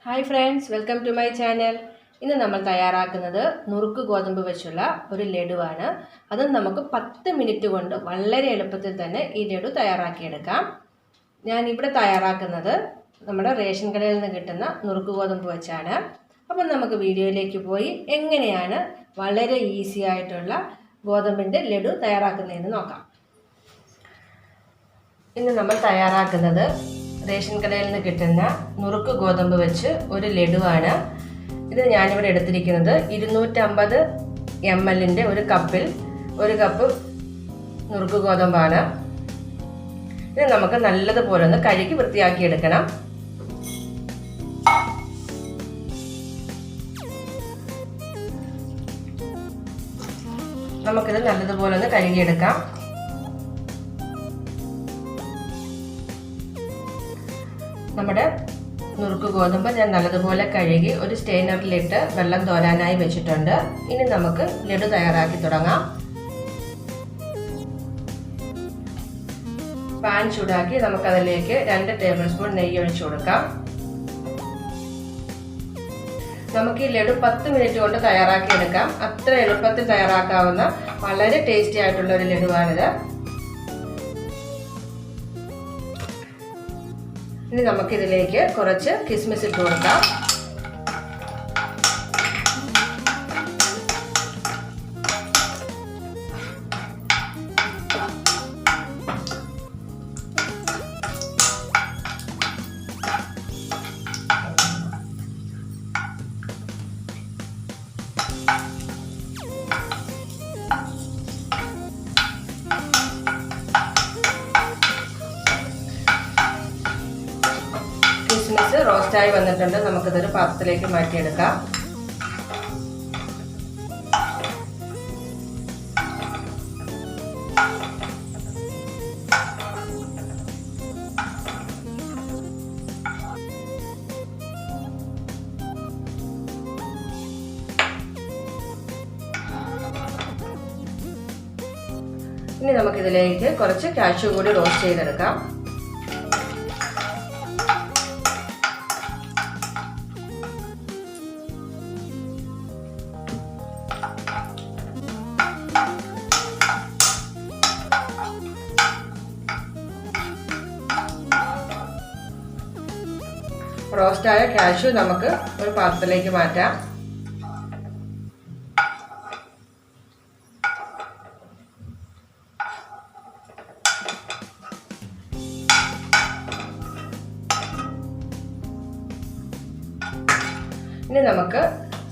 Hi friends, welcome to my channel. ഇന്ന് നമ്മൾ തയ്യാറാക്കുന്നത് നുറുക്ക് ഗോതമ്പ് വെച്ചുള്ള ഒരു ലഡുവാണ്. അത് നമുക്ക് 10 മിനിറ്റ് കൊണ്ട് വളരെ എളുപ്പത്തിൽ തന്നെ ഈ ലഡു തയ്യാറാക്കിയെടുക്കാം. ഞാനിവിടെ തയ്യാറാക്കുന്നത് നമ്മുടെ റേഷൻ കടയിൽ നിന്ന് കിട്ടുന്ന നുറുക്ക് ഗോതമ്പ് വെച്ചാണ്. അപ്പം നമുക്ക് വീഡിയോയിലേക്ക് പോയി എങ്ങനെയാണ് വളരെ ഈസി ആയിട്ടുള്ള ഗോതമ്പിൻ്റെ ലഡു തയ്യാറാക്കുന്നതെന്ന് നോക്കാം. ഇന്ന് നമ്മൾ തയ്യാറാക്കുന്നത് റേഷൻ കടയിൽ നിന്ന് കിട്ടുന്ന നുറുക്ക് ഗോതമ്പ് വെച്ച് ഒരു ലഡുവാണ്. ഇത് ഞാനിവിടെ എടുത്തിരിക്കുന്നത് 250 ml ഒരു കപ്പിൽ 1 കപ്പ് നുറുക്ക് ഗോതമ്പാണ്. ഇത് നമുക്ക് നല്ലതുപോലെ ഒന്ന് കഴുകി വൃത്തിയാക്കി എടുക്കണം. നമുക്കിത് നല്ലതുപോലെ ഒന്ന് കഴുകിയെടുക്കാം. നമ്മുടെ നുറുക്ക് ഗോതമ്പ് ഞാൻ നല്ലതുപോലെ കഴുകി ഒരു സ്റ്റെയിനറിലിട്ട് വെള്ളം തോരാനായി വെച്ചിട്ടുണ്ട്. ഇനി നമുക്ക് ലഡു തയ്യാറാക്കി തുടങ്ങാം. പാൻ ചൂടാക്കി നമുക്കതിലേക്ക് 2 ടേബിൾ സ്പൂൺ നെയ്യ് ഒഴിച്ചു കൊടുക്കാം. നമുക്ക് ഈ ലഡു 10 മിനിറ്റ് കൊണ്ട് തയ്യാറാക്കി എടുക്കാം. അത്ര എളുപ്പത്തിൽ തയ്യാറാക്കാവുന്ന വളരെ ടേസ്റ്റി ആയിട്ടുള്ള ഒരു ലഡുവാണിത്. ഇനി നമുക്കിതിലേക്ക് കുറച്ച് കിസ്മിസ് ഇട്ട് കൊടുക്കാം. കിസ്മിസ് റോസ്റ്റായി വന്നിട്ടുണ്ട്. നമുക്കിതൊരു പാത്രത്തിലേക്ക് മാറ്റിയെടുക്കാം. ഇനി നമുക്കിതിലേക്ക് കുറച്ച് കാഷ്യൂ കൂടി റോസ്റ്റ് ചെയ്തെടുക്കാം. റോസ്റ്റായ കാഷ്യൂ നമുക്ക് ഒരു പാത്രത്തിലേക്ക് മാറ്റാം. ഇനി നമുക്ക്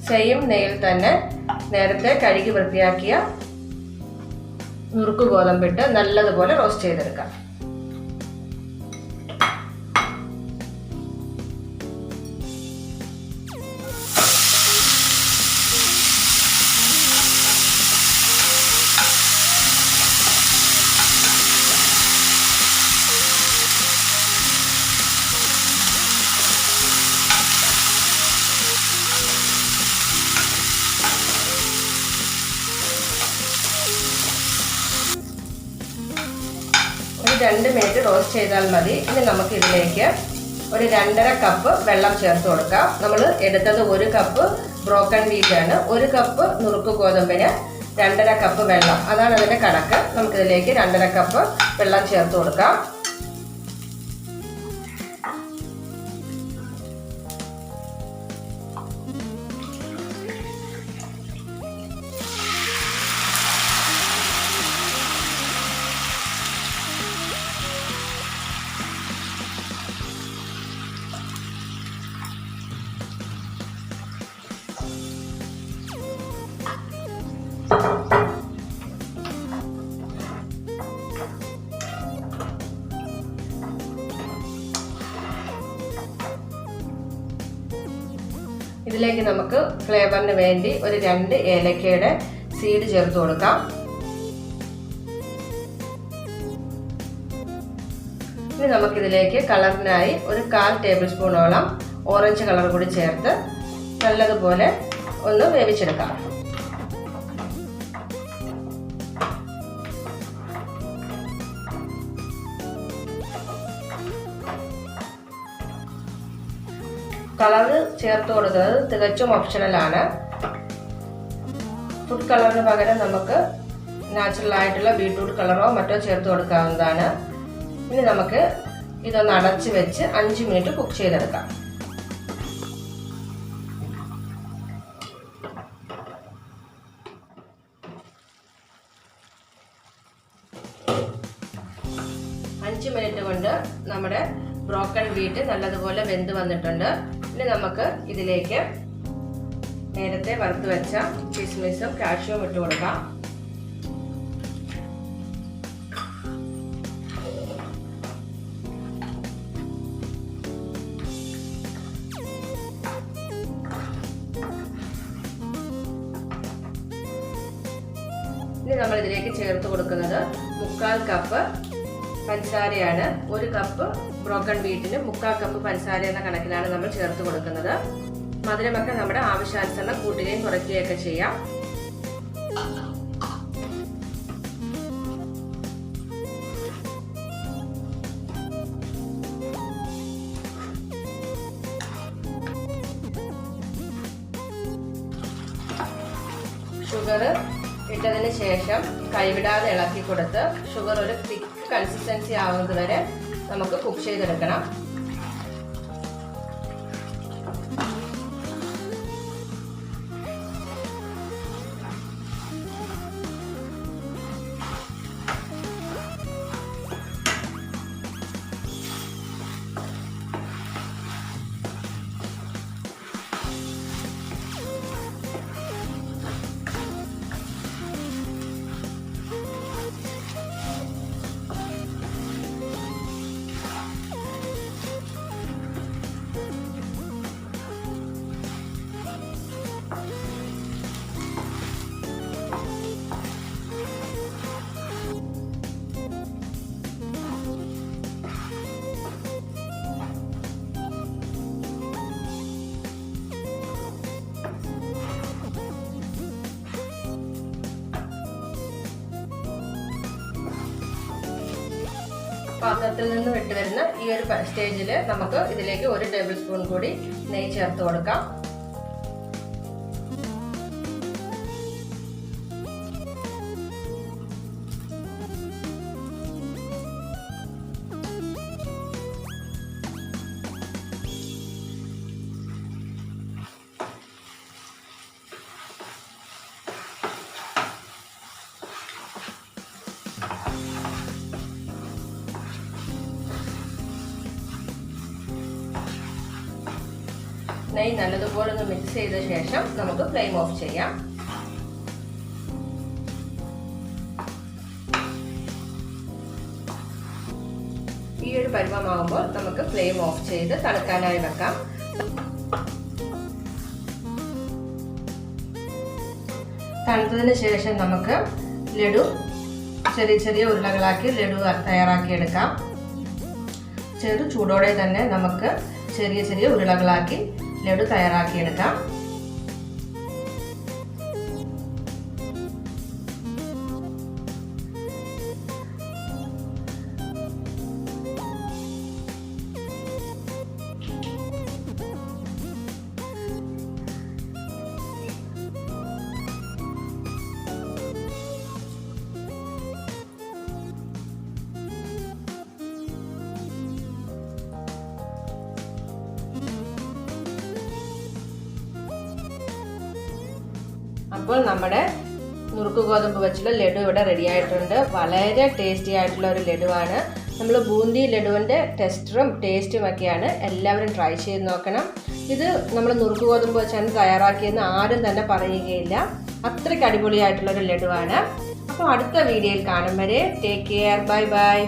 സെയിം നെയ്യിൽ തന്നെ നേരത്തെ കഴുകി വൃത്തിയാക്കിയ നുറുക്ക് ഗോതമ്പിട്ട് നല്ലതുപോലെ റോസ്റ്റ് ചെയ്തെടുക്കാം. ഒരു 2 മിനിറ്റ് റോസ്റ്റ് ചെയ്താൽ മതി. ഇനി നമുക്ക് ഇതിലേക്ക് ഒരു 2.5 കപ്പ് വെള്ളം ചേർത്ത് കൊടുക്കാം. നമ്മൾ എടുത്തത് 1 കപ്പ് ബ്രോക്കൺ വീറ്റ് ആണ്. 1 കപ്പ് നുറുക്ക് ഗോതമ്പിന് 2.5 കപ്പ് വെള്ളം, അതാണ് അതിൻ്റെ കണക്ക്. നമുക്കിതിലേക്ക് 2.5 കപ്പ് വെള്ളം ചേർത്ത് കൊടുക്കാം. ഇതിലേക്ക് നമുക്ക് ഫ്ലേവറിന് വേണ്ടി ഒരു 2 ഏലക്കയുടെ സീഡ് ചേർത്ത് കൊടുക്കാം. ഇനി നമുക്കിതിലേക്ക് കളറിനായി ഒരു 1/4 ടേബിൾ സ്പൂണോളം ഓറഞ്ച് കളർ കൂടി ചേർത്ത് നല്ലതുപോലെ ഒന്ന് വേവിച്ചെടുക്കാം. കളർ ചേർത്ത് കൊടുക്കുന്നത് തികച്ചും ഓപ്ഷണലാണ്. ഫുഡ് കളറിന് പകരം നമുക്ക് നാച്ചുറൽ ആയിട്ടുള്ള ബീട്രൂട്ട് കളറോ മറ്റോ ചേർത്ത് കൊടുക്കാവുന്നതാണ്. ഇനി നമുക്ക് ഇതൊന്ന് അടച്ച് വെച്ച് 5 മിനിറ്റ് കുക്ക് ചെയ്തെടുക്കാം. അഞ്ച് മിനിറ്റ് കൊണ്ട് നമ്മുടെ ബ്രോക്കൺ വീറ്റ് നല്ലതുപോലെ വെന്ത് വന്നിട്ടുണ്ട്. ഇനി നമുക്ക് ഇതിലേക്ക് നേരത്തെ വറുത്ത് വെച്ച കിസ്മിസും കാഷ്യൂവും ഇട്ട് കൊടുക്കാം. ഇനി നമ്മൾ ഇതിലേക്ക് ചേർത്ത് കൊടുക്കുന്നത് 1/4 കപ്പ് പഞ്ചസാരയാണ്. 1 കപ്പ് ബ്രോക്കൺ വീറ്റിന് 1/4 കപ്പ് പഞ്ചസാര എന്ന കണക്കിലാണ് നമ്മൾ ചേർത്ത് കൊടുക്കുന്നത്. മധുരമൊക്കെ നമ്മുടെ ആവശ്യാനുസരണം കൂട്ടുകയും കുറയ്ക്കുകയൊക്കെ ചെയ്യാം. ഷുഗർ ഇട്ടതിന് ശേഷം കൈവിടാതെ ഇളക്കി കൊടുത്ത് ഷുഗർ ഒരു തിക്ക് കൺസിസ്റ്റൻസി ആവുന്നത് വരെ നമുക്ക് കുക്ക് ചെയ്തെടുക്കണം. പാത്രത്തിൽ നിന്ന് വിട്ട് വരുന്ന ഈ ഒരു സ്റ്റേജിൽ നമുക്ക് ഇതിലേക്ക് 1 ടേബിൾ സ്പൂൺ കൂടി നെയ്യ് ചേർത്ത് കൊടുക്കാം. നെയ്യ് നല്ലതുപോലെ ഒന്ന് മിക്സ് ചെയ്ത ശേഷം നമുക്ക് ഫ്ലെയിം ഓഫ് ചെയ്യാം. ഈ ഒരു പരുവമാകുമ്പോൾ നമുക്ക് ഫ്ലെയിം ഓഫ് ചെയ്ത് തണുക്കാനായി വെക്കാം. തണുത്തതിന് ശേഷം നമുക്ക് ലഡു ചെറിയ ചെറിയ ഉരുളകളാക്കി ലഡു തയ്യാറാക്കിയെടുക്കാം. ചെറു ചൂടോടെ തന്നെ നമുക്ക് ചെറിയ ചെറിയ ഉരുളകളാക്കി ലഡു തയ്യാറാക്കിയെടുക്കാം. അപ്പോൾ നമ്മുടെ നുറുക്ക് ഗോതമ്പ് വെച്ചുള്ള ലഡു ഇവിടെ റെഡി ആയിട്ടുണ്ട്. വളരെ ടേസ്റ്റി ആയിട്ടുള്ള ഒരു ലഡുവാണ്. നമ്മൾ ബൂന്തി ലഡുവിൻ്റെ ടെക്സ്ചറും ടേസ്റ്റും ഒക്കെയാണ്. എല്ലാവരും ട്രൈ ചെയ്ത് നോക്കണം. ഇത് നമ്മൾ നുറുക്ക് ഗോതമ്പ് വെച്ചാണ് തയ്യാറാക്കിയെന്ന് ആരും തന്നെ പറയുകയില്ല. അത്രയ്ക്ക് അടിപൊളിയായിട്ടുള്ളൊരു ലഡുവാണ്. അപ്പോൾ അടുത്ത വീഡിയോയിൽ കാണും വരെ ടേക്ക് കെയർ. Bye bye.